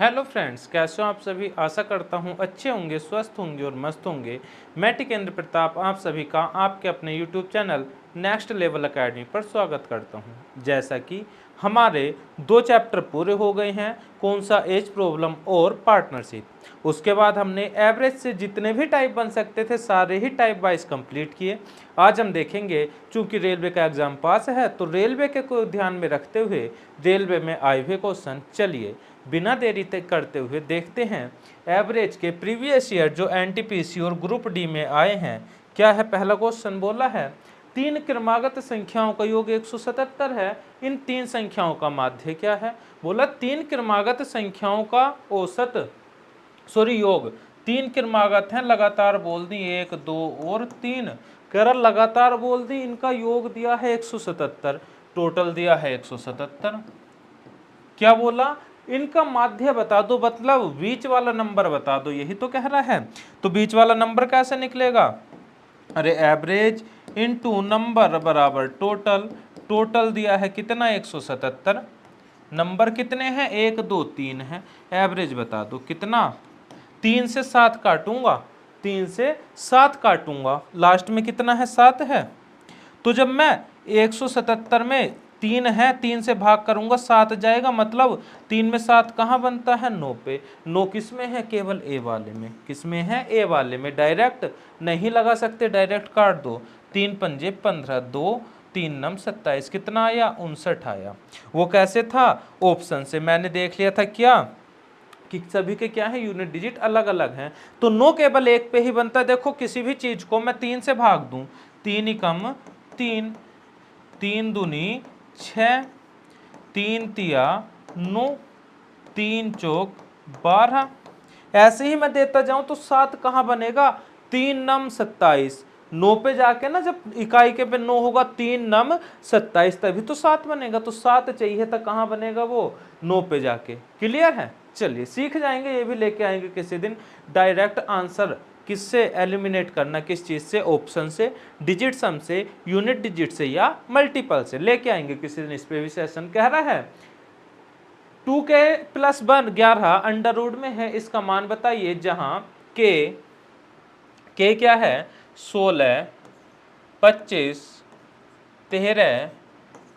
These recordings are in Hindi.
हेलो फ्रेंड्स, कैसे हो आप सभी। आशा करता हूँ अच्छे होंगे, स्वस्थ होंगे और मस्त होंगे। मैं टिकेंद्र प्रताप आप सभी का आपके अपने YouTube channel next level academy पर स्वागत करता हूँ। जैसा कि हमारे 2 चैप्टर पूरे हो गए हैं, कौन सा, एज प्रॉब्लम और पार्टनरशिप। उसके बाद हमने एवरेज से जितने भी टाइप बन सकते थे सारे ही टाइप वाइज कंप्लीट किए। आज हम देखेंगे, चूंकि रेलवे का एग्जाम पास है तो रेलवे के को ध्यान में रखते हुए रेलवे में आए हुए क्वेश्चन। चलिए बिना देरी करते हुए देखते हैं एवरेज के प्रीवियस ईयर जो एनटीपीसी और ग्रुप डी में आए हैं। क्या है पहला क्वेश्चन, बोला है 3 क्रमागत संख्याओं का योग 177 है। इन 3 संख्याओं का माध्य क्या है। बोला 3 क्रमागत संख्याओं का औसत, सॉरी योग। 3 क्रमागत हैं, लगातार बोल दी 1 2 और 3। कह रहा लगातार बोल दी, इनका योग दिया है 177, टोटल दिया है 177। क्या बोला, इनका माध्य बता दो, मतलब बीच वाला नंबर बता दो, यही तो कह रहा है। तो बीच वाला नंबर कैसे निकलेगा, अरे एवरेज इनटू नंबर बराबर टोटल। टोटल दिया है कितना 177, नंबर कितने हैं 1 2 3 है। एवरेज बता दो कितना, 3 से 7 काटूंगा, 3 से 7 काटूंगा, लास्ट में कितना है 7 है। तो जब मैं 177 में 3 है, 3 से भाग करूंगा 7 जाएगा, मतलब 3 में 7 कहाँ बनता है 9 पे। 9 किस में है, केवल ए वाले में। किस में है, ए वाले में। डायरेक्ट नहीं लगा सकते, डायरेक्ट काट दो। 3 पंजे 15, 2 3 नम 27, कितना आया 59 आया। वो कैसे था, ऑप्शन से मैंने देख लिया था क्या कि सभी के क्या है यूनिट डिजिट अलग अलग हैं। तो 9 केवल एक पे ही बनता है। देखो किसी भी चीज को मैं 3 से भाग दूं, 3 ही कम 3, 3 दूनी 6, 3 तिया 9, 3 चौक 12। ऐसे ही मैं देता जाऊं तो 7 कहाँ बनेगा, 3 नम 27। 9 पे जाके ना, जब इकाई के पे 9 होगा, 3 नम 27, तभी तो 7 बनेगा। तो 7 चाहिए था, कहाँ बनेगा वो 9 पे जाके। क्लियर है, चलिए सीख जाएंगे, ये भी लेके आएंगे किसी दिन। डायरेक्ट आंसर किससे एलिमिनेट करना, किस चीज से, ऑप्शन से, डिजिट सम से, यूनिट डिजिट से या मल्टीपल से, लेके आएंगे किसी दिन। इस पे भी सेशन कह रहा है 2k + 1 11 अंडर रूट में है, इसका मान बताइए। जहां के क्या है 16, 25, 13,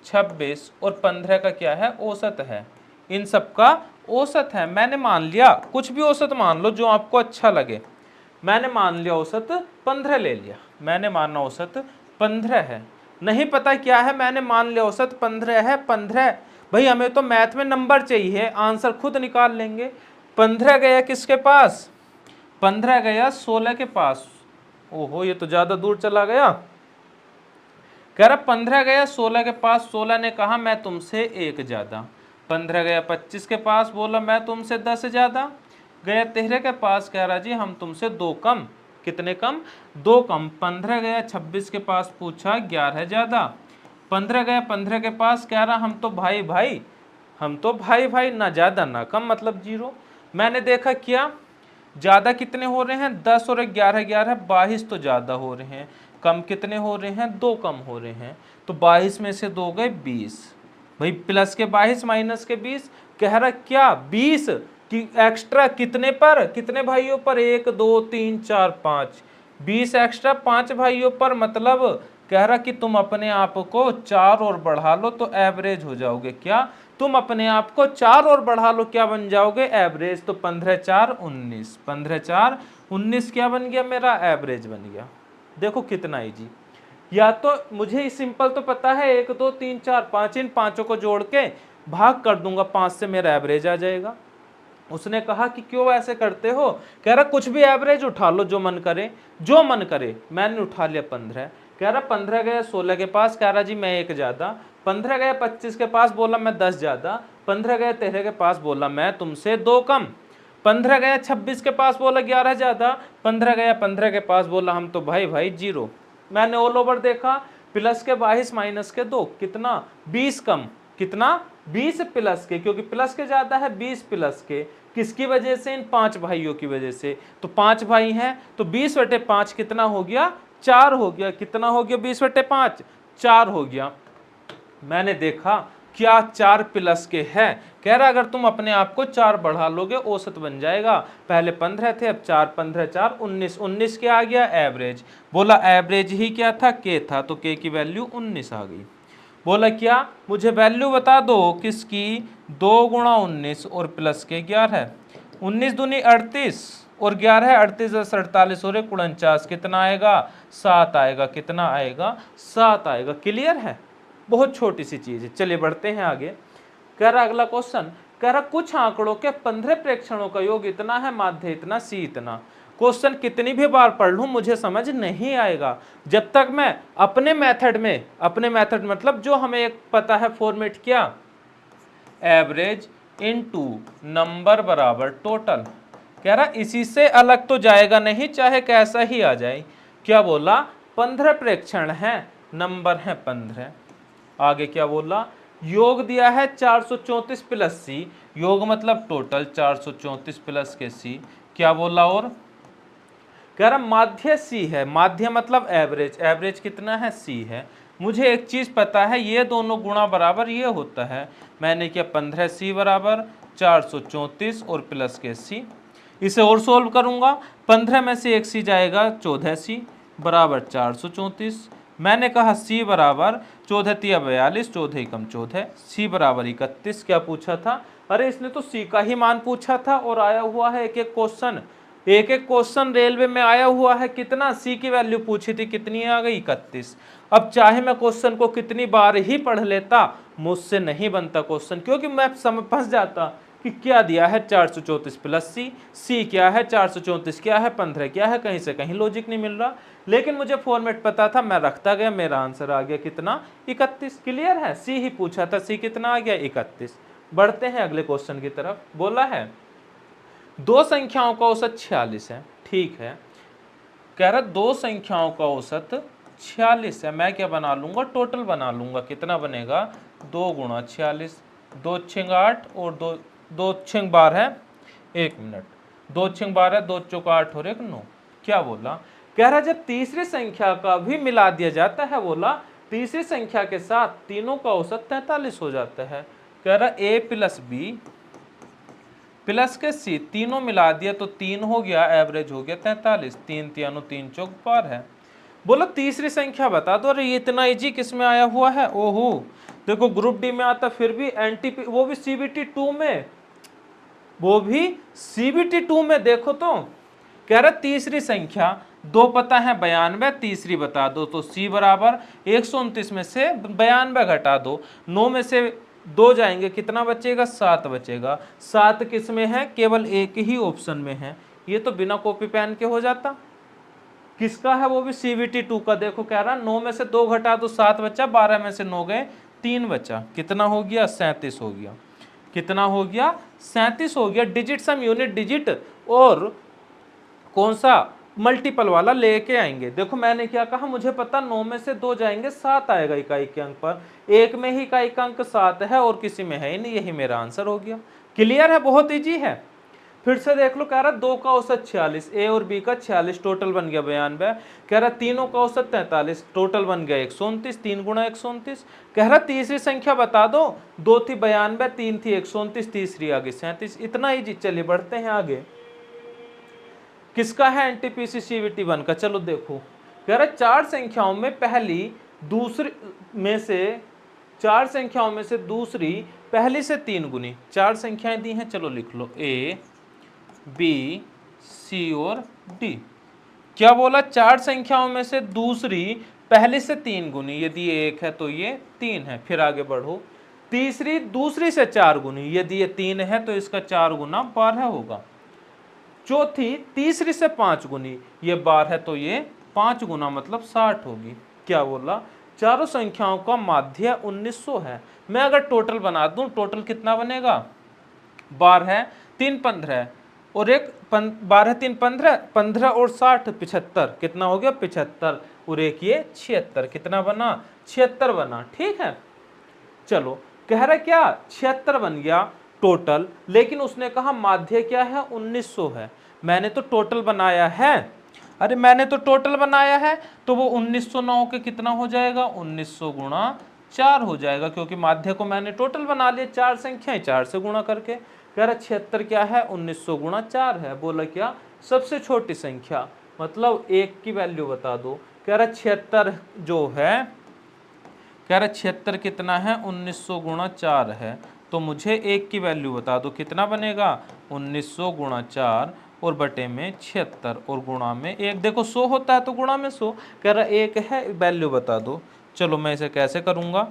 26 और 15 का क्या है औसत है। इन सब का औसत है। मैंने मान लिया, कुछ भी औसत मान लो जो आपको अच्छा लगे। मैंने मान लिया औसत 15 ले लिया, मैंने माना औसत 15 है। नहीं पता क्या है, मैंने मान लिया औसत 15 है। 15 भाई, हमें तो मैथ में नंबर चाहिए, आंसर खुद निकाल लेंगे। 15 गया किसके पास, 15 गया 16 के पास। ओहो, ये तो ज्यादा दूर चला गया। कह रहा 15 गया 16 के पास, 16 ने कहा मैं तुमसे 1 ज्यादा। 15 गया 25 के पास, बोला मैं तुमसे 10 ज्यादा। गया 13 के पास, कह रहा जी हम तुमसे 2 कम। कितने कम, 2 कम। 15 गया 26 के पास, पूछा 11 ज्यादा। 15 गया 15 के पास, कह रहा हम तो भाई भाई, हम तो भाई भाई, ना ज्यादा ना कम, मतलब 0। मैंने देखा क्या, ज्यादा कितने हो रहे हैं 10 और 11, 11 22 तो ज्यादा हो रहे हैं। कम कितने हो रहे हैं, 2 कम हो रहे हैं। तो 22 में से 2 गए 20। भाई प्लस के 22 माइनस के 20, कह रहा क्या 20 कि एक्स्ट्रा कितने पर, कितने भाइयों पर, 1 2 3 4 5, 20 एक्स्ट्रा 5 भाइयों पर। मतलब कह रहा कि तुम अपने आप को 4 और बढ़ा लो तो एवरेज हो जाओगे। क्या, तुम अपने आप को 4 और बढ़ा लो, क्या बन जाओगे एवरेज। तो 15 4 19, 15 4 19 क्या बन गया मेरा, एवरेज बन गया। देखो कितना इजी। या तो मुझे सिंपल तो पता है 1 2 3 4 5, इन पांचों को जोड़ के भाग कर दूंगा 5 से, मेरा एवरेज आ जाएगा। उसने कहा कि क्यों ऐसे करते हो, कह रहा कुछ भी एवरेज उठा लो जो मन करे, जो मन करे। मैंने उठा लिया 15। कह रहा 15 गया 16 के पास, कह रहा जी मैं 1 ज्यादा। 15 गया 25 के पास, बोला मैं 10 ज्यादा। 15 गया 13 के पास, बोला मैं तुमसे 2 कम। 15 गया 26 के पास, बोला 11 ज्यादा। 15 गया 15 के पास, बोला हम तो भाई भाई 0। मैंने ऑल ओवर देखा, प्लस के 22 माइनस के 2, कितना 20 कम। कितना 20 प्लस के, क्योंकि प्लस के ज्यादा है, 20 प्लस के। किसकी वजह से, इन 5 भाइयों की वजह से। तो 5 भाई हैं, तो 20/5 कितना हो गया, 4 हो गया। कितना हो गया 20/5, 4 हो गया। मैंने देखा क्या 4 प्लस के है? कह रहा अगर तुम अपने आप को 4 बढ़ा लोगे औसत बन जाएगा। पहले 15 थे, अब 4 15 4 19, 19 क्या आ गया? एवरेज। बोला एवरेज ही क्या था? के था, तो के की वैल्यू 19 आ गई। बोला क्या? मुझे वैल्यू बता दो किसकी? 2 गुणा 19 और प्लस के 11। 19 दूनी 38 और 11 38 10 48 और 49, कितना आएगा? 7 आएगा। कितना आएगा? 7 आएगा। क्लियर है? बहुत छोटी सी चीज है। चलिए बढ़ते हैं आगे। कह रहा अगला क्वेश्चन, कह रहा कुछ आंकड़ों के 15 प्रेक्षणों का योग इतना है, माध्य इतना, सी इतना। क्वेश्चन कितनी भी बार पढ़ लूं मुझे समझ नहीं आएगा जब तक मैं अपने मेथड मतलब जो हमें एक पता है फॉर्मेट, क्या? एवरेज इनटू नंबर बराबर टोटल। कह रहा इसी से अलग तो जाएगा नहीं, चाहे कैसा ही आ जाए। क्या बोला? 15 प्रेक्षण हैं, नंबर है 15। आगे क्या बोला? योग दिया है 434 प्लस सी, योग मतलब टोटल 434 प्लस के सी। क्या बोला? और कह रहा माध्य सी है, माध्य मतलब एवरेज, एवरेज कितना है? सी है। मुझे एक चीज पता है, ये दोनों गुणा बराबर ये होता है। मैंने किया 15 सी बराबर 434 और प्लस के सी। इसे और सोल्व करूंगा, 15 में से एक सी जाएगा 14 सी बराबर 434। मैंने कहा सी बराबर 14 तिया 42, 14 एकम 14, सी बराबर 31। क्या पूछा था? अरे इसने तो सी का ही मान पूछा था और आया हुआ है एक एक क्वेश्चन। एक एक क्वेश्चन रेलवे में आया हुआ है। कितना? सी की वैल्यू पूछी थी, कितनी आ गई? 31। अब चाहे मैं क्वेश्चन को कितनी बार ही पढ़ लेता, मुझसे नहीं बनता क्वेश्चन, क्योंकि मैं फंस जाता कि क्या दिया है 434 प्लस सी, सी क्या है 434 क्या है 15 क्या है, कहीं से कहीं लॉजिक नहीं मिल रहा। लेकिन मुझे फॉर्मेट पता था, मैं रखता गया, मेरा आंसर आ गया कितना? 31। क्लियर है? सी ही पूछा था, सी कितना आ गया? 31। बढ़ते हैं अगले क्वेश्चन की तरफ। बोला है दो संख्याओं का औसत 46 है। ठीक है, कह रहा दो संख्याओं का औसत 46 है। मैं क्या बना लूंगा? टोटल बना लूंगा। कितना बनेगा? 2 गुणा 46, 2 छिंग 8 और 2 छिंग 12 है। 1 मिनट, 2 छिंग 12 2 चौक 8 और 1 9। क्या बोला? कह रहा जब तीसरी संख्या का भी मिला दिया जाता है, बोला तीसरी संख्या के साथ तीनों का औसत 43 हो जाता है। कह रहा ए प्लस बी प्लस के सी तीनों मिला दिया तो 3 हो गया, एवरेज हो गया 43। 3 तियानो 3 चौक 12 है। बोलो तीसरी संख्या बता दो। अरे ये इतना इजी किस में आया हुआ है? ओहो, देखो ग्रुप डी में आता, फिर भी एनटीपी, वो भी सीबीटी 2 में, वो भी सीबीटी 2 में। देखो तो कह रहा तीसरी संख्या, दो पता है 92, तीसरी बता दो। तो सी बराबर 129 में से 92 घटा दो, 9 में से 2 जाएंगे, कितना बचेगा? 7 बचेगा। 7 किस में है? केवल एक ही ऑप्शन में है। ये तो बिना कॉपी पेन के हो जाता। किसका है? वो भी सीबीटी 2 का। देखो कह रहा 9 में से 2 घटा दो, 7 बचा, 12 में से 9 गए, 3 बचा। कितना हो गया? 37 हो गया। कितना हो गया? 37 हो गया। डिजिट सम यूनिट डिजिट और कौन सा मल्टीपल वाला लेके आएंगे। देखो मैंने क्या कहा, मुझे पता 9 में से 2 जाएंगे, 7 आएगा इकाई के अंक पर। एक में ही इकाई का अंक 7 है और किसी में है ही नहीं, यही मेरा आंसर हो गया। क्लियर है? बहुत इजी है। फिर से देख लो, कह रहा 2 का औसत 46, ए और बी का 46, टोटल बन गया 92। कह रहा तीनों का औसत 43, टोटल बन गया 129, 3 गुणा 129। कह रहा तीसरी संख्या बता दो। 2 थी 92, 3 थी 129, तीसरी आ गई 37। इतना इजी। चलिए बढ़ते हैं आगे। किसका है? एनटीपीसी सीबीटी 1 का। चलो देखो, कह रहा चार संख्याओं में पहली दूसरी में से, चार संख्याओं में से दूसरी पहली से 3 गुनी। चार संख्याएं दी हैं, चलो लिख लो, ए बी सी और डी। क्या बोला? चार संख्याओं में से दूसरी पहली से 3 गुनी। यदि ये 1 है तो ये 3 है। फिर आगे बढ़ो, तीसरी दूसरी से 4 गुनी। यदि ये 3 है तो इसका 4 गुना 12 होगा। चौथी तीसरी से 5 गुनी, ये 12 है तो ये 5 गुना मतलब 60 होगी। क्या बोला? चारों संख्याओं का माध्य 1900 है। मैं अगर टोटल बना दूं, टोटल कितना बनेगा? 12 3 15 और एक 12 3 15, 15 और 60 75, कितना हो गया? 75 और एक ये 76, कितना बना? 76 बना। ठीक है, चलो कह रहा क्या? 76 बन गया टोटल, लेकिन उसने कहा माध्य क्या है? 1900 है। मैंने तो टोटल बनाया है। अरे मैंने तो टोटल बनाया है, तो वो 1909 के कितना हो जाएगा? 1900 गुणा 4 हो जाएगा, क्योंकि माध्य को मैंने टोटल बना लिया, 4 संख्याएं 4 से गुणा करके। कह रहा 76 क्या है, 1900 गुणा 4 है। बोला क्या, सबसे छोटी संख्या, मतलब 1 की वैल्यू बता दो। कह रहा 76 जो है, कह रहा 76 कितना है, 1900 गुणा 4 है। तो मुझे 1 की वैल्यू बता दो, कितना बनेगा, 1900 गुणा 4 और बटे में 76 और गुणा में 1। देखो 100 होता है तो गुणा में 100। कह रहा 1 है, वैल्यू बता दो। चलो मैं इसे कैसे करूँगा,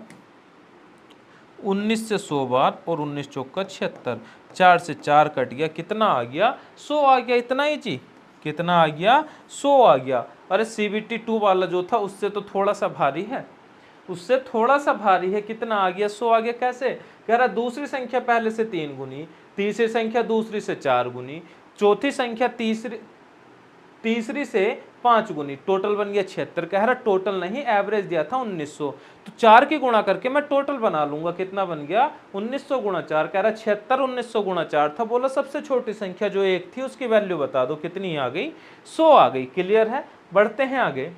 19 से 100 बार और 19 चौका 76, 4 से 4 कट गया, कितना आ गया, 100 आ गया। इतना ही जी, कितना आ गया, 100 आ गया। अरे CBT 2 वाला जो था उससे तो थोड़ा सा भारी है, उससे थोड़ा सा भारी है। कितना आ गया, 100 आ गया। कैसे, कह रहा दूसरी संख्या पहले से 3 गुनी, तीसरी संख्या दूसरी से 4 गुनी, चौथी संख्या तीसरी से 5 गुनी, टोटल बन गया 76। कह रहा टोटल नहीं, एवरेज दिया था 1900, तो 4 की गुणा करके मैं टोटल बना लूंगा। कितना बन गया, 1900 गुणा 4। कह रहा 76 1900 गुणा 4 था। बोला सबसे छोटी संख्या जो 1 थी उसकी वैल्यू बता दो, कितनी आ गई, 100 आ गई। क्लियर है, बढ़ते हैं आगे।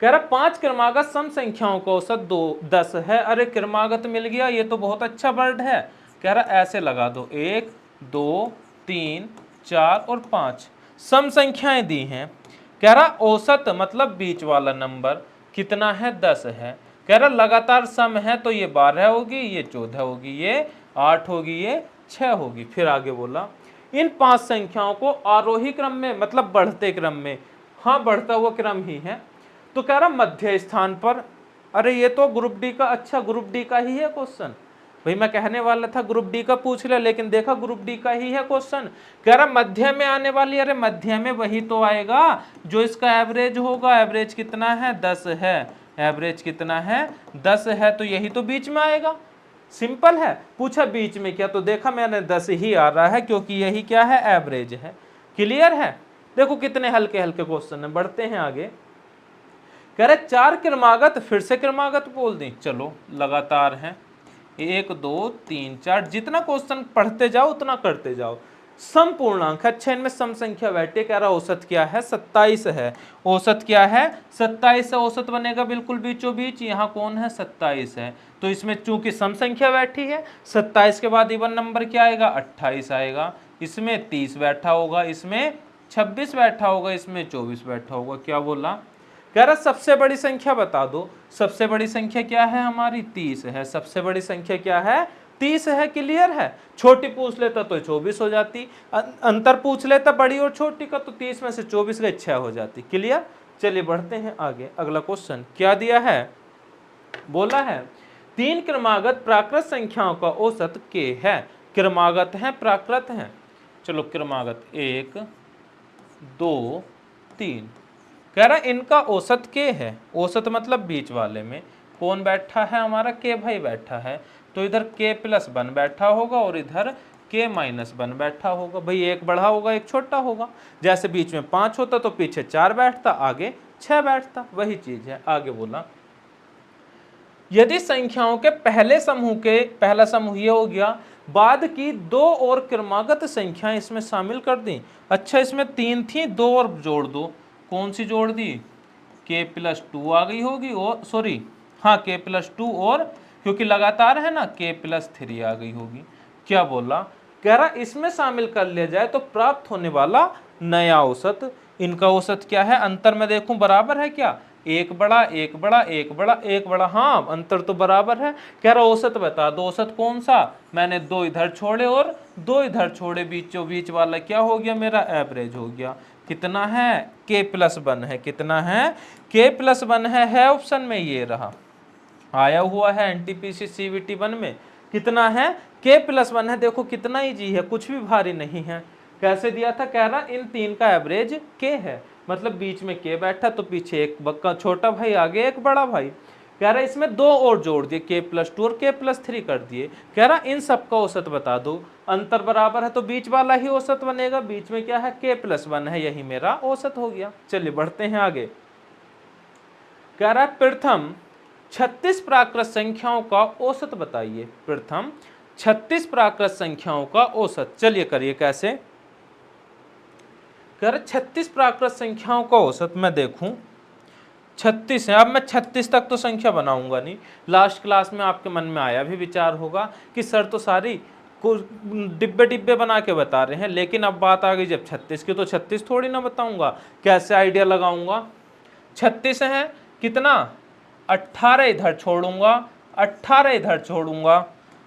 कह रहा 5 क्रमागत सम संख्याओं का औसत 10 है। अरे क्रमागत मिल गया, ये तो बहुत अच्छा वर्ड है। कह रहा ऐसे लगा दो, 1 2 3 4 और 5 सम संख्याएं दी हैं। कह रहा औसत मतलब बीच वाला नंबर कितना है, 10 है। कह रहा लगातार सम है, तो ये 12 होगी, ये 14 होगी, ये 8 होगी, ये 6 होगी। फिर आगे बोला इन 5 संख्याओं को आरोही क्रम में, मतलब बढ़ते क्रम में, हाँ बढ़ता हुआ क्रम ही है, तो कह रहा मध्य स्थान पर। अरे ये तो ग्रुप डी का, अच्छा ग्रुप डी का ही है क्वेश्चन। भाई मैं कहने वाला था ग्रुप डी का पूछ ले, लेकिन देखा ग्रुप डी का ही है क्वेश्चन। कह रहा मध्य में आने वाली, अरे मध्य में वही तो आएगा जो इसका एवरेज होगा। एवरेज कितना है, 10 है। एवरेज कितना है, 10 है, तो यही तो बीच में आएगा। सिंपल है। पूछा बीच में क्या, तो देखा मैंने 10 ही आ रहा है, क्योंकि यही क्या है, एवरेज है। क्लियर है, देखो कितने हल्के हल्के क्वेश्चन है। बढ़ते हैं आगे। कह रहे 4 क्रमागत, फिर से क्रमागत बोल दी, चलो लगातार हैं, 1 2 3 4, जितना क्वेश्चन पढ़ते जाओ उतना करते जाओ। सम पूर्णांक, अच्छा इनमें सम संख्या बैठी। कह रहा औसत क्या है, 27 है। औसत क्या है, 27 है। औसत बनेगा बिल्कुल बीचों बीच, यहाँ कौन है, 27 है। तो इसमें चूंकि सम संख्या बैठी है, 27 के बाद इवन नंबर क्या आएगा, 28 आएगा। इसमें 30 बैठा होगा, इसमें 26 बैठा होगा, इसमें 24 बैठा होगा। क्या बोला, कह रहा सबसे बड़ी संख्या बता दो। सबसे बड़ी संख्या क्या है हमारी, 30 है। सबसे बड़ी संख्या क्या है, 30 है। क्लियर है, छोटी पूछ लेता तो 24 हो जाती, अंतर पूछ लेता बड़ी और छोटी का, तो 30 में से 24 गए 6 हो जाती। क्लियर, चलिए बढ़ते हैं आगे। अगला क्वेश्चन क्या दिया है, बोला है 3 क्रमागत प्राकृत संख्याओं का औसत k है। क्रमागत है, प्राकृत है। चलो क्रमागत 1 2 3, कह रहा इनका औसत k है। औसत मतलब बीच वाले में कौन बैठा है, हमारा k भाई बैठा है। तो इधर k+1 बैठा होगा और इधर k-1 बैठा होगा। भाई एक बड़ा होगा एक छोटा होगा। जैसे बीच में 5 होता तो पीछे 4 बैठता, आगे 6 बैठता, वही चीज है। आगे बोला यदि संख्याओं के पहले समूह के, पहला समूह ये हो गया, बाद की 2 और क्रमागत संख्याएं इसमें शामिल कर दी। अच्छा इसमें 3 थी, 2 और जोड़ दो। कौन सी जोड़ दी, k+2 आ गई होगी, और सॉरी हाँ k+2, और क्योंकि लगातार है ना, k+3 आ गई होगी। क्या बोला, कह रहा इसमें शामिल कर लिया जाए तो प्राप्त होने वाला नया औसत, इनका औसत क्या है, अंतर में देखूं बराबर है क्या, एक बड़ा एक बड़ा एक बड़ा एक बड़ा, हाँ अंतर तो बराबर है। कह रहा औसत बता दो। औसत कौन सा, मैंने 2 इधर छोड़े और 2 इधर छोड़े, बीचों बीच वाला क्या हो गया, मेरा एवरेज हो गया। कितना है, k+1 है। कितना है, k+1 है ऑप्शन में, ये रहा आया हुआ है NTPC CBT 1 में। कितना है, k+1 है। देखो कितना इजी है, कुछ भी भारी नहीं है। कैसे दिया था, कह रहा इन 3 का एवरेज k है, मतलब बीच में k बैठा तो पीछे एक बक्का छोटा भाई, आगे एक बड़ा भाई। कह रहा इसमें 2 और जोड़ दिए, k+2 और k+3 कर दिए। कह रहा इन सब का औसत बता दो। अंतर बराबर है तो बीच वाला ही औसत बनेगा। बीच में क्या है, k+1 है, यही मेरा औसत हो गया। चलिए बढ़ते हैं आगे। कह रहा है प्रथम 36 प्राकृत संख्याओं का औसत बताइए। प्रथम 36 प्राकृत संख्याओं का औसत, चलिए करिए कैसे। कह रहे 36 प्राकृत संख्याओं का औसत मैं देखूं, 36 है। अब मैं 36 तक तो संख्या बनाऊंगा नहीं। लास्ट क्लास में आपके मन में आया भी विचार होगा कि सर तो सारी को डिब्बे डिब्बे बना के बता रहे हैं, लेकिन अब बात आ गई जब 36 की, तो 36 थोड़ी ना बताऊंगा, कैसे आइडिया लगाऊंगा। 36 है, कितना 18 इधर छोड़ूंगा, 18 इधर छोड़ूंगा,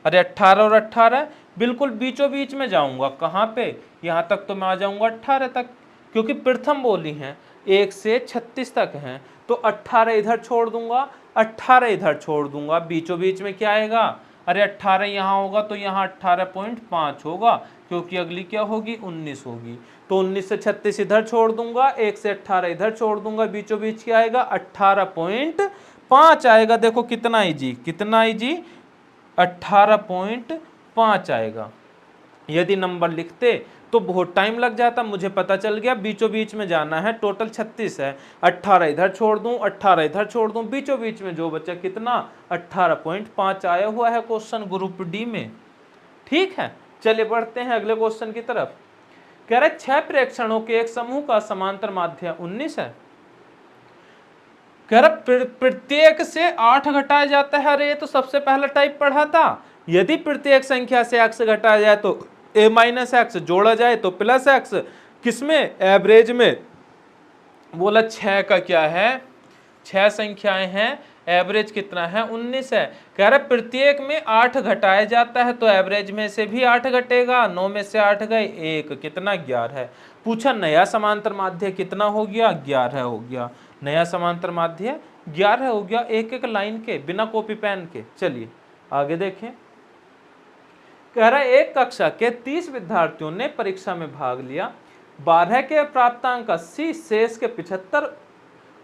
अरे 18 और 18 बिल्कुल बीचों बीच में जाऊंगा। कहाँ पे, यहाँ तक तो मैं आ जाऊंगा 18 तक, क्योंकि प्रथम बोली है 1 से 36 तक है, तो 18 इधर छोड़ दूंगा, 18 इधर छोड़ दूंगा, बीचों बीच में क्या आएगा, अरे 18 यहाँ होगा तो यहाँ 18.5 होगा, क्योंकि अगली क्या होगी 19 होगी, तो 19 से 36 इधर छोड़ दूंगा, 1 से 18 इधर छोड़ दूंगा, बीचों बीच क्या आएगा 18.5 आएगा। देखो कितना इजी, कितना इजी, 18.5 आएगा। यदि नंबर लिखते तो बहुत टाइम लग जाता, मुझे पता चल गया बीचों बीच में जाना है, टोटल 36 है, 18 इधर छोड़ दूं, 18 इधर छोड़ दूं, बीचों बीच में जो बचा कितना 18.5 आया हुआ है क्वेश्चन ग्रुप डी में। ठीक है, चलिए बढ़ते हैं अगले क्वेश्चन की तरफ। कह रहे 6 प्रेक्षणों के एक समूह का समांतर माध्य 19 है। कह रहा प्रत्येक से 8 घटाया जाता है। अरे ये तो सबसे पहला टाइप पढ़ा था, यदि प्रत्येक संख्या से x घटाया जाए तो a माइनस एक्स, जोड़ा जाए तो प्लस एक्स, किसमें, एवरेज में। बोला 6 का क्या है, 6 संख्याएं हैं, एवरेज कितना है 19 है। कह रहा प्रत्येक में 8 घटाया जाता है, तो एवरेज में से भी 8 घटेगा, 9 में से 8 गए 1, कितना 11 है। पूछा नया समांतर माध्य कितना हो गया, 11 हो गया। नया समांतर माध्य 11 हो गया, एक एक लाइन के, बिना कॉपी पेन के। चलिए आगे देखें। कह रहा है एक कक्षा के 30 विद्यार्थियों ने परीक्षा में भाग लिया, 12 के प्राप्तांक 80, शेष के 75,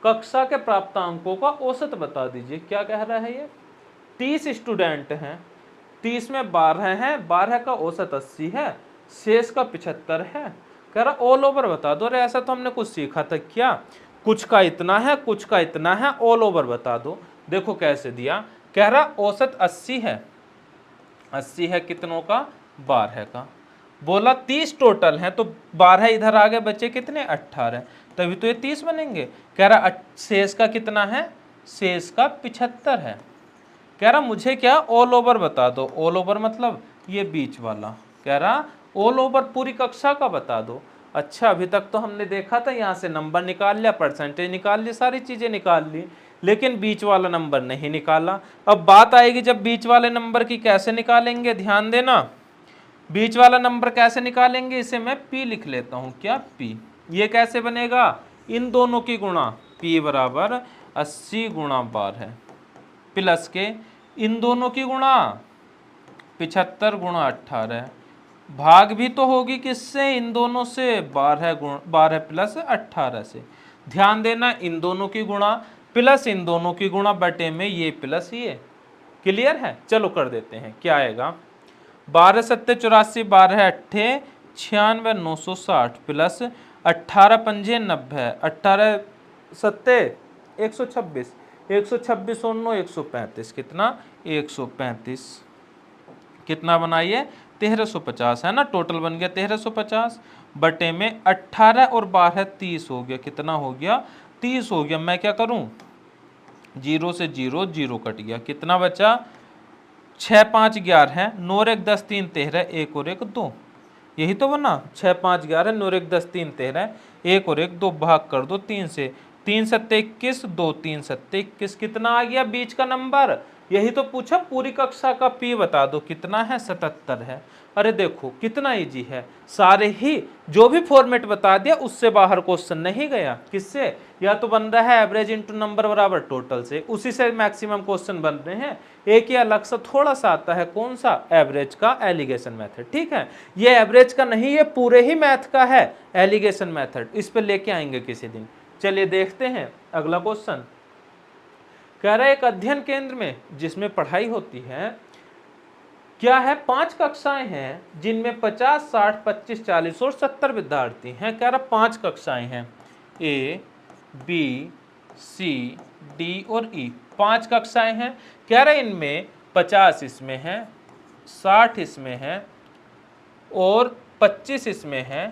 कक्षा के प्राप्तांकों का औसत बता दीजिए। क्या कह रहा है ये, 30 स्टूडेंट हैं, 30 में 12 हैं, 12 का औसत 80 है, शेष का 75 है। कह रहा ऑल ओवर बता दो। अरे ऐसा तो हमने कुछ सीखा था क्या, कुछ का इतना है, कुछ का इतना है, ऑल ओवर बता दो। देखो कैसे दिया, कह रहा औसत 80 है, 80 है कितनों का, 12 का। बोला 30 टोटल है, तो 12 इधर आगे बचे कितने 18, तभी तो ये 30 बनेंगे। कह रहा शेष का कितना है, शेष का 75 है। कह रहा मुझे क्या ऑल ओवर बता दो, ऑल ओवर मतलब ये बीच वाला। कह रहा ऑल ओवर पूरी कक्षा का बता दो। अच्छा अभी तक तो हमने देखा था यहाँ से नंबर निकाल लिया, परसेंटेज निकाल ली, सारी चीजें निकाल ली, लेकिन बीच वाला नंबर नहीं निकाला। अब बात आएगी जब बीच वाले नंबर की, कैसे निकालेंगे, ध्यान देना। बीच वाला नंबर कैसे निकालेंगे, इसे मैं P लिख लेता हूं, क्या P। ये कैसे बनेगा, इन दोनों की गुणा, P बराबर 80 गुणा 12 प्लस के इन दोनों की गुणा 75 गुणा 18, भाग भी तो होगी किससे, इन दोनों से, 12 प्लस 18 से। ध्यान देना इन दोनों की गुणा प्लस इन दोनों की गुणा बटे में ये प्लस ये। क्लियर है, चलो कर देते हैं, क्या आएगा, 12 सत्ते 84, 12 अट्ठे 96, 960 प्लस 18 पंजे 90, 18 सत्ते 126, 126 और 9 135, कितना 135, कितना बनाइए 1350 है ना, टोटल बन गया 1350 बटे में 18 और 12 30 हो गया, कितना हो गया 30 हो गया। मैं क्या करूं, 0 से 0 0 कट गया, कितना बचा 6 5 11 है, 9 और 1 10 3 13, 1 और 1 2, यही तो बना 6 5 11, 9 और 1 10 3 13, 1 और 1 2, भाग कर दो 3 से, 3 सत्ते 21, 2 3 सत्ते 21, कितना आ गया बीच का नंबर। यही तो पूछा पूरी कक्षा का P बता दो, कितना है 77 है। अरे देखो कितना इजी है, सारे ही जो भी फॉर्मेट बता दिया उससे बाहर क्वेश्चन नहीं गया, किससे, या तो बन रहा है एवरेज इंटू नंबर बराबर टोटल से, उसी से मैक्सिमम क्वेश्चन बन रहे हैं। एक ही अलग सा थोड़ा सा आता है, कौन सा, एवरेज का एलिगेशन मेथड। ठीक है, ये एवरेज का नहीं, ये पूरे ही मैथ का है एलिगेशन मेथड, इस पे लेके आएंगे किसी दिन। चलिए देखते हैं अगला क्वेश्चन। कह रहा है एक अध्ययन केंद्र में जिसमें पढ़ाई होती है, क्या है 5 कक्षाएं हैं जिनमें 50 60 25 40 और 70 विद्यार्थी हैं। कह रहा 5 कक्षाएं हैं, A B C D और E, 5 कक्षाएं हैं। कह रहा इनमें 50 इसमें है, 60 इसमें है और 25 इसमें है,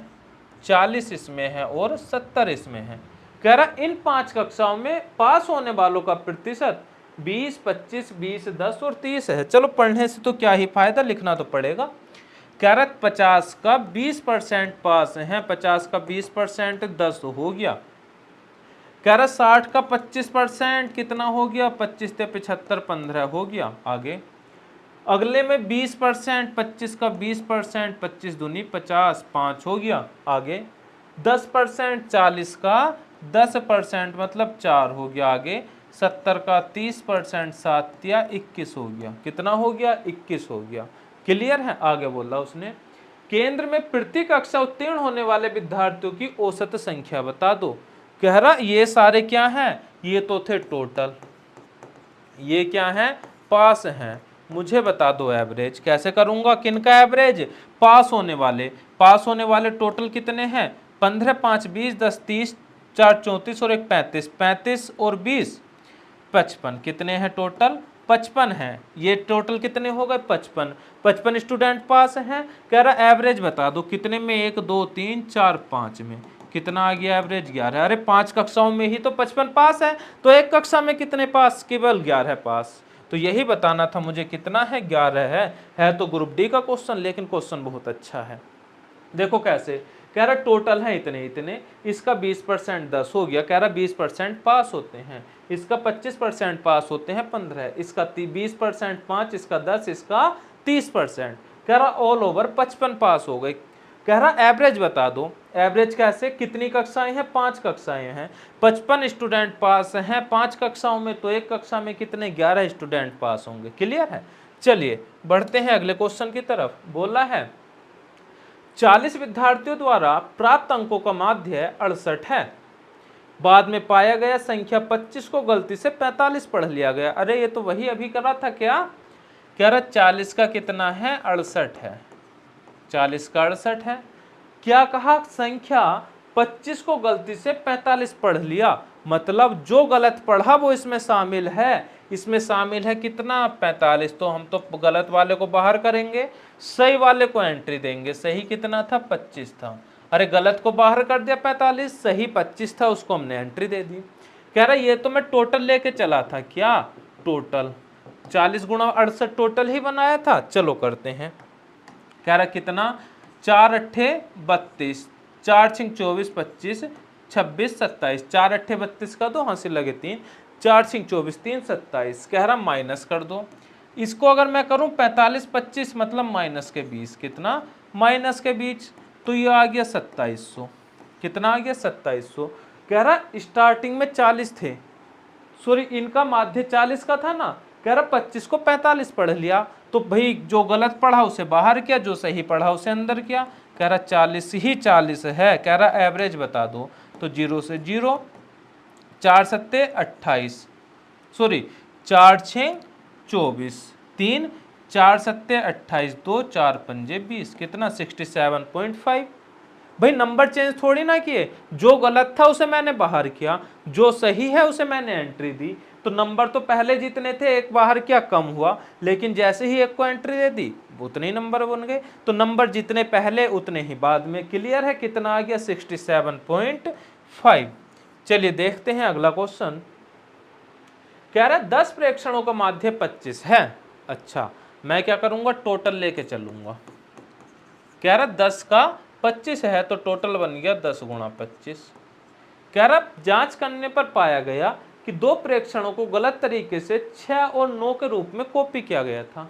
40 इसमें है और 70 इसमें है। कह रहा इन 5 कक्षाओं में पास होने वालों का प्रतिशत 20, 25, 20, 10 और 30 है। चलो पढ़ने से तो क्या ही फायदा, लिखना तो पड़ेगा। कह रहा 50 का 20% पास हैं, 50 का 20% 10 हो गया। कह रहा 60 का 25% कितना हो गया, 25 से 75 15 हो गया। आगे अगले में 20%, 25 का 20%, 25 दूनी 50 5 हो गया। आगे 10%, 40 का 10% मतलब 4 हो गया। आगे 70 का 30%, 7 या 21 हो गया। कितना हो गया, 21 हो गया। क्लियर है। आगे बोला उसने केंद्र में प्रति कक्षा उत्तीर्ण होने वाले विद्यार्थियों की औसत संख्या बता दो। कह रहा ये सारे क्या हैं, ये तो थे टोटल, ये क्या है, पास हैं। मुझे बता दो एवरेज। कैसे करूंगा, किनका एवरेज, पास होने वाले टोटल कितने हैं, 15, 5, 20, 10, 30, 4, 34 और 1, 35, 35 और 20, 55। कितने हैं टोटल, 55 हैं। ये टोटल कितने हो गए, 55। 55 स्टूडेंट पास हैं। कह रहा एवरेज बता दो कितने में, 1, 2, 3, 4, 5 में। कितना आ गया एवरेज, 11। अरे 5 कक्षाओं में ही तो 55 पास है, तो एक कक्षा में कितने पास, केवल 11 पास। तो यही बताना था मुझे, कितना है, 11 है तो ग्रुप डी का क्वेश्चन, लेकिन क्वेश्चन बहुत अच्छा है। देखो कैसे, कह रहा टोटल है इतने इतने, इसका 20% 10 हो गया। कह रहा 20% पास होते हैं, इसका 25% पास होते हैं 15, इसका 20% 5, इसका 10, इसका 30%। कह रहा ऑल ओवर 55 पास हो गए। कह रहा एवरेज बता दो। एवरेज कैसे, कितनी कक्षाएं हैं, 5 कक्षाएं हैं, 55 स्टूडेंट पास हैं 5 कक्षाओं में, तो एक कक्षा में कितने, 11 स्टूडेंट पास होंगे। क्लियर है। चलिए बढ़ते हैं अगले क्वेश्चन की तरफ। बोला है 40 विद्यार्थियों द्वारा प्राप्त अंकों का माध्य 68 है। बाद में पाया गया संख्या 25 को गलती से 45 पढ़ लिया गया। अरे ये तो वही अभी करा था क्या। कह रहा 40 का कितना है, 68 है, 40 का 68 है। क्या कहा, संख्या 25 को गलती से 45 पढ़ लिया, मतलब जो गलत पढ़ा वो इसमें शामिल है। इसमें शामिल है कितना, 45। तो हम तो गलत वाले को बाहर करेंगे, सही वाले को एंट्री देंगे। सही कितना था, 25 था। अरे गलत को बाहर कर दिया 45, सही 25 था, उसको हमने एंट्री दे दी। कह रहा ये तो मैं टोटल लेके चला था, क्या टोटल, 40 गुणा 68 टोटल ही बनाया था। चलो करते हैं। कह रहा कितना, 4 अट्ठे 32, 4 छिंग 24, 25, 26, 27, 4 अट्ठे 32 का दो, हासिल लगे 3, 4 छिंग 24, 3, 27। कह रहा माइनस कर दो। इसको अगर मैं करूं 45, 25 मतलब माइनस के 20, कितना, माइनस के 20, तो ये आ गया 2700। कितना आ गया, 2700। कह रहा स्टार्टिंग में 40 थे, सॉरी इनका माध्य 40 का था ना। कह रहा 25 को 45 पढ़ लिया, तो भाई जो गलत पढ़ा उसे बाहर किया, जो सही पढ़ा उसे अंदर किया। कह रहा 40 ही 40 है। कह रहा एवरेज बता दो, तो 0 से 0, 4 सत्ते 28, सॉरी 4 6 24, 3, 4 सत्ते 28, 2 4 पंजे 20, कितना 67.5। भाई नंबर चेंज थोड़ी ना किए, जो गलत था उसे मैंने बाहर किया, जो सही है उसे मैंने एंट्री दी। तो नंबर तो पहले जितने थे एक बाहर किया, कम हुआ, लेकिन जैसे ही एक को एंट्री दे दी उतने ही नंबर बन गए। तो नंबर जितने पहले उतने ही बाद में। क्लियर है। कितना आ गया, 67.5। चलिए देखते हैं अगला क्वेश्चन। कह रहा है 10 प्रेक्षणों का माध्य 25 है। अच्छा मैं क्या करूंगा, टोटल लेके चलूंगा। कह रहा 10 का 25 है, तो टोटल बन गया 10 गुणा 25। कह रहा जांच करने पर पाया गया कि 2 प्रेक्षणों को गलत तरीके से 6 और 9 के रूप में कॉपी किया गया था।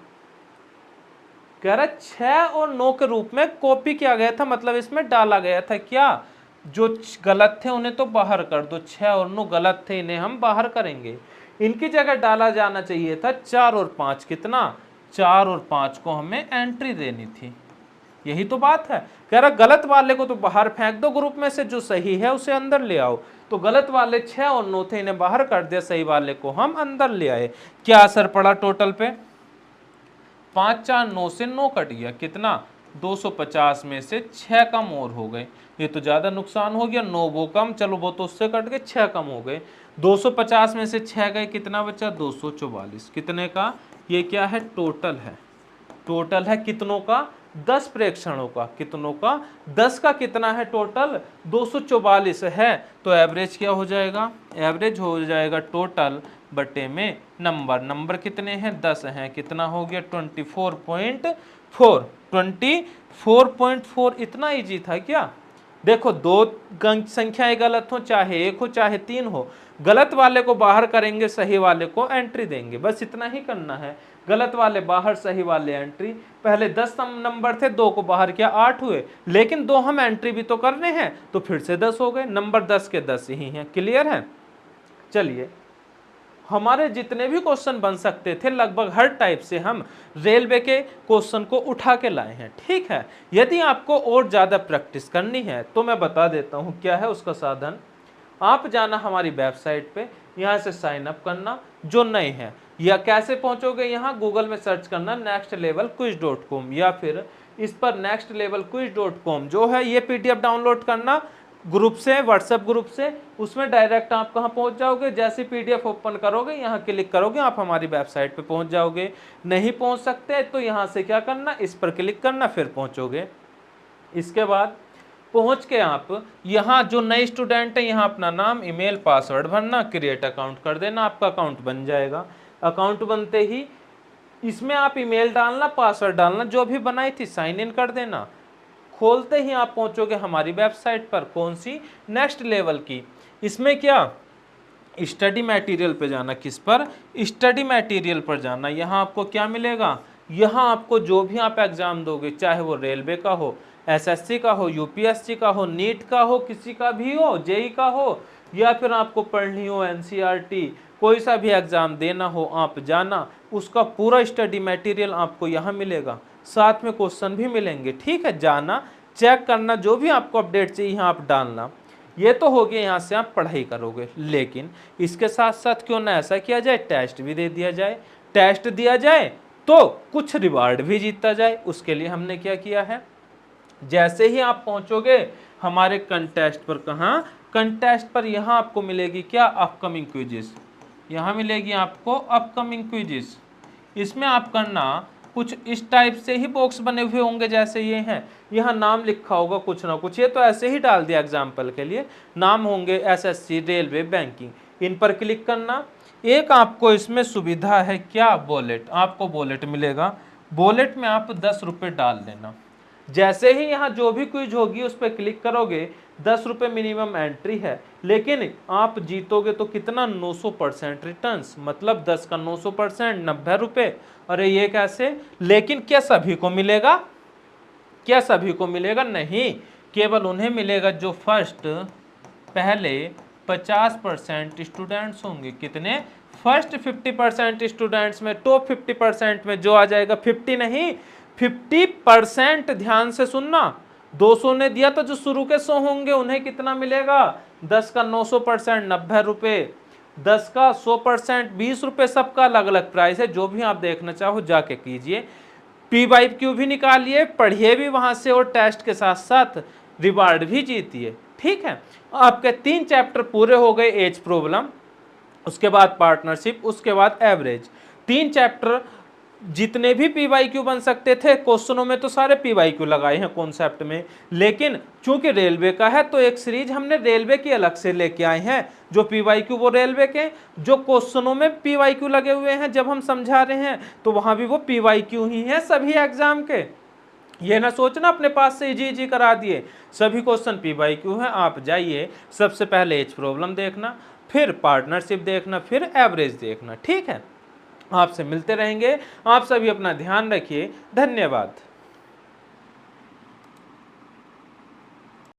कह रहा 6 और 9 के रूप में कॉपी किया गया था, मतलब इसमें डाला गया था क्या, जो गलत थे उन्हें तो बाहर कर दो, 6 और 9 गलत थे इन्हें हम बाहर करेंगे। इनकी जगह डाला जाना चाहिए था 4 और 5, कितना, 4 और 5 को हमें एंट्री देनी थी। यही तो बात है। कह रहा गलत वाले को तो बाहर फेंक दो ग्रुप में से, जो सही है उसे अंदर ले आओ। तो गलत वाले 6 और 9 थे, इन्हें बाहर कर दिया, सही वाले को हम अंदर ले आए। क्या असर पड़ा टोटल पे, 5 4 9 से 9 कट गया, कितना, 250 में से 6 कम और हो गए। ये तो ज्यादा नुकसान हो गया, 9 वो कम, चलो वो तो उससे कट गए, 6 कम हो गए। 250 में से 6 गए, कितना बचा, 244। कितने का, ये क्या है, टोटल है। टोटल है कितनों का, 10 प्रेक्षणों का, कितनों का, 10 का कितना है टोटल, 244 है। तो एवरेज क्या हो जाएगा, एवरेज हो जाएगा टोटल बटे में नंबर, नंबर कितने हैं 10 हैं, कितना हो गया 24.4, 24.4। इतना इजी था क्या। देखो दो संख्याएं गलत हो, चाहे एक हो चाहे तीन हो, गलत वाले को बाहर करेंगे, सही वाले को एंट्री देंगे, बस इतना ही करना है। गलत वाले बाहर, सही वाले एंट्री। पहले 10 नंबर थे, 2 को बाहर किया 8 हुए, लेकिन 2 हम एंट्री भी तो करने हैं, तो फिर से 10 हो गए। नंबर 10 के 10 ही हैं। क्लियर है। चलिए, हमारे जितने भी क्वेश्चन बन सकते थे लगभग हर टाइप से हम रेलवे के क्वेश्चन को उठा के लाए हैं। ठीक है, यदि आपको और ज़्यादा प्रैक्टिस करनी है तो मैं बता देता हूँ क्या है उसका साधन। आप जाना हमारी वेबसाइट पे, यहाँ से साइन अप करना जो नए हैं। या कैसे पहुँचोगे, यहाँ गूगल में सर्च करना nextlevelquiz.com, या फिर इस पर nextlevelquiz.com जो है ये PDF डाउनलोड करना ग्रुप से, व्हाट्सएप ग्रुप से, उसमें डायरेक्ट आप कहाँ पहुँच जाओगे, जैसे PDF ओपन करोगे यहाँ क्लिक करोगे आप हमारी वेबसाइट पे पहुँच जाओगे। नहीं पहुँच सकते तो यहाँ से क्या करना, इस पर क्लिक करना, फिर पहुँचोगे। इसके बाद पहुँच के आप यहाँ जो नए स्टूडेंट है यहाँ अपना नाम, ईमेल, पासवर्ड भरना, क्रिएट अकाउंट कर देना, आपका अकाउंट बन जाएगा। अकाउंट बनते ही इसमें आप ईमेल डालना, पासवर्ड डालना, जो भी बनाई थी साइन इन कर देना। खोलते ही आप पहुंचोगे हमारी वेबसाइट पर, कौन सी, नेक्स्ट लेवल की। इसमें क्या, स्टडी मटेरियल पे जाना, किस पर, स्टडी मटेरियल पर जाना। यहाँ आपको क्या मिलेगा, यहाँ आपको जो भी आप एग्जाम दोगे, चाहे वो रेलवे का हो, एसएससी का हो, यूपीएससी का हो, नीट का हो, किसी का भी हो, जेई का हो, या फिर आपको पढ़नी हो एनसीईआरटी, कोई सा भी एग्जाम देना हो, आप जाना, उसका पूरा स्टडी मटेरियल आपको यहाँ मिलेगा, साथ में क्वेश्चन भी मिलेंगे। ठीक है, जाना, चेक करना, जो भी आपको अपडेट चाहिए यहाँ आप डालना। ये तो हो गया, यहाँ से आप पढ़ाई करोगे, लेकिन इसके साथ साथ क्यों ना ऐसा किया जाए, टेस्ट भी दे दिया जाए। टेस्ट दिया जाए तो कुछ रिवार्ड भी जीता जाए। उसके लिए हमने क्या किया है, जैसे ही आप पहुंचोगे हमारे कंटेस्ट पर, कहाँ, कंटेस्ट पर, यहाँ आपको मिलेगी क्या, अपकमिंग क्विजेस। यहाँ मिलेगी आपको अपकमिंग क्विजेस। इसमें आप करना कुछ इस टाइप से ही बॉक्स बने हुए होंगे जैसे ये हैं, यहाँ नाम लिखा होगा कुछ ना कुछ, ये तो ऐसे ही डाल दिया एग्जाम्पल के लिए, नाम होंगे एसएससी, रेलवे, बैंकिंग, इन पर क्लिक करना। एक आपको इसमें सुविधा है क्या, वॉलेट, आपको वॉलेट मिलेगा, वॉलेट में आप 10 रुपये डाल देना। जैसे ही यहाँ जो भी क्विज होगी उस पर क्लिक करोगे, 10 रुपये मिनिमम एंट्री है, लेकिन आप जीतोगे तो कितना, 900% रिटर्न्स, मतलब 10 का 900%, 90 रुपये। अरे ये कैसे, लेकिन क्या सभी को मिलेगा, क्या सभी को मिलेगा, नहीं, केवल उन्हें मिलेगा जो फर्स्ट, पहले 50% स्टूडेंट्स होंगे। कितने, फर्स्ट 50% स्टूडेंट्स में, टॉप 50% में जो आ जाएगा, 50 नहीं 50%, ध्यान से सुनना। 200 ने दिया तो जो शुरू के 100 होंगे उन्हें कितना मिलेगा, 10 का 900%, 90 रुपये, 10 का 100%, 20 रुपये, सबका अलग अलग प्राइस है। जो भी आप देखना चाहो जाके कीजिए, P/Q भी निकालिए, पढ़िए भी वहाँ से, और टेस्ट के साथ साथ रिवार्ड भी जीतिए। ठीक है, आपके 3 चैप्टर पूरे हो गए, एज प्रॉब्लम, उसके बाद पार्टनरशिप, उसके बाद एवरेज। 3 चैप्टर जितने भी P/Q बन सकते थे, क्वेश्चनों में तो सारे P/Q लगाए हैं कॉन्सेप्ट में, लेकिन चूंकि रेलवे का है तो एक सीरीज हमने रेलवे की अलग से लेके आए हैं, जो P/Q वो रेलवे के, जो क्वेश्चनों में P/Q लगे हुए हैं जब हम समझा रहे हैं तो वहां भी वो P/Q ही है सभी एग्जाम के। ये ना सोचना अपने पास से इजी करा दिए, सभी क्वेश्चन P/Q है। आप जाइए, सबसे पहले एज प्रॉब्लम देखना, फिर पार्टनरशिप देखना, फिर एवरेज देखना। ठीक है, आपसे मिलते रहेंगे। आप सभी अपना ध्यान रखिए, धन्यवाद।